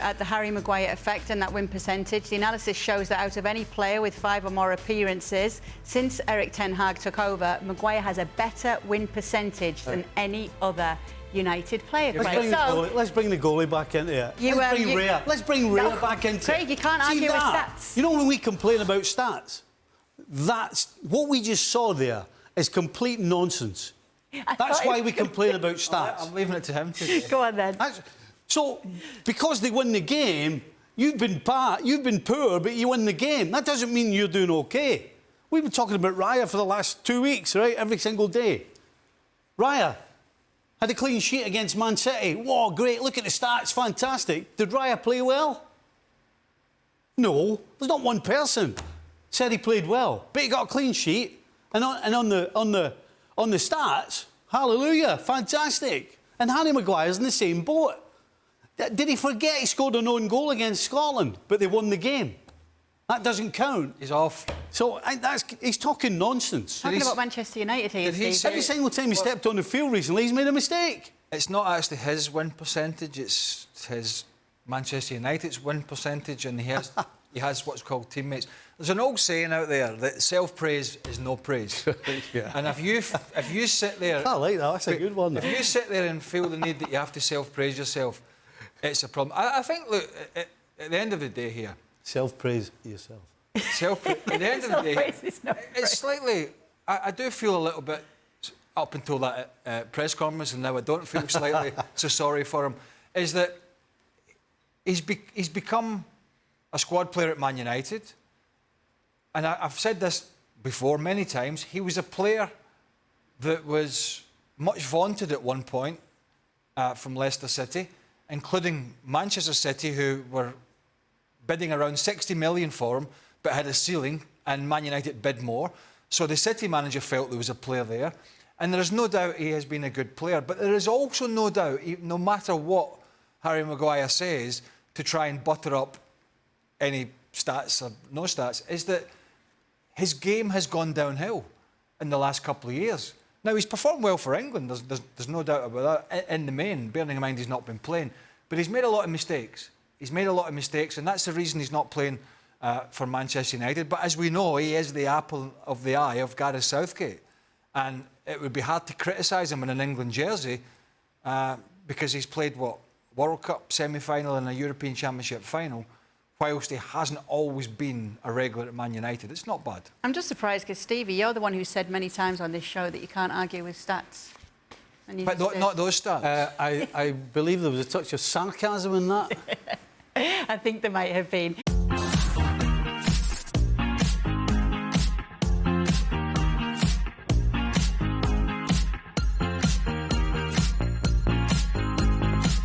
At the Harry Maguire effect and that win percentage, the analysis shows that out of any player with 5 or more appearances since Erik Ten Hag took over, Maguire has a better win percentage than any other United player. Let's bring the goalie back into it. Let's bring Rea back into it. Craig, you can't argue with stats. You know, when we complain about stats, that's what we just saw there is complete nonsense. That's why we complain about stats. I'm leaving it to him to Go on then. So, because they win the game, you've been poor, but you win the game. That doesn't mean you're doing OK. We've been talking about Raya for the last 2 weeks, right? Every single day. Raya had a clean sheet against Man City. Whoa, great, look at the stats, fantastic. Did Raya play well? No, there's not one person said he played well, but he got a clean sheet. And on the stats, hallelujah, fantastic. And Harry Maguire's in the same boat. Did he forget he scored an own goal against Scotland, but they won the game? That doesn't count. He's off. So he's talking nonsense. Talking about Manchester United here, Steve. Every single time he stepped on the field recently, he's made a mistake. It's not actually his win percentage, it's his Manchester United's win percentage, and he has what's called teammates. There's an old saying out there that self-praise is no praise. Yeah. And if you sit there... I like that, that's a good one. If you sit there and feel the need that you have to self-praise yourself, it's a problem. I think, look, at the end of the day here... Self-praise yourself. At the end of the day, no it's slightly... I do feel a little bit, up until that press conference, and now I don't feel slightly so sorry for him, is that he's become a squad player at Man United. And I've said this before many times. He was a player that was much vaunted at one point from Leicester City, including Manchester City, who were bidding around 60 million for him, but had a ceiling, and Man United bid more. So the City manager felt there was a player there. And there is no doubt he has been a good player. But there is also no doubt, no matter what Harry Maguire says, to try and butter up any stats or no stats, is that his game has gone downhill in the last couple of years. Now, he's performed well for England, there's no doubt about that, in the main, bearing in mind he's not been playing. But he's made a lot of mistakes. He's made a lot of mistakes, and that's the reason he's not playing for Manchester United. But as we know, he is the apple of the eye of Gareth Southgate. And it would be hard to criticise him in an England jersey because he's played, what, World Cup semi-final and a European Championship final, whilst he hasn't always been a regular at Man United. It's not bad. I'm just surprised because, Stevie, you're the one who said many times on this show that you can't argue with stats. But not those stats. I believe there was a touch of sarcasm in that. I think there might have been.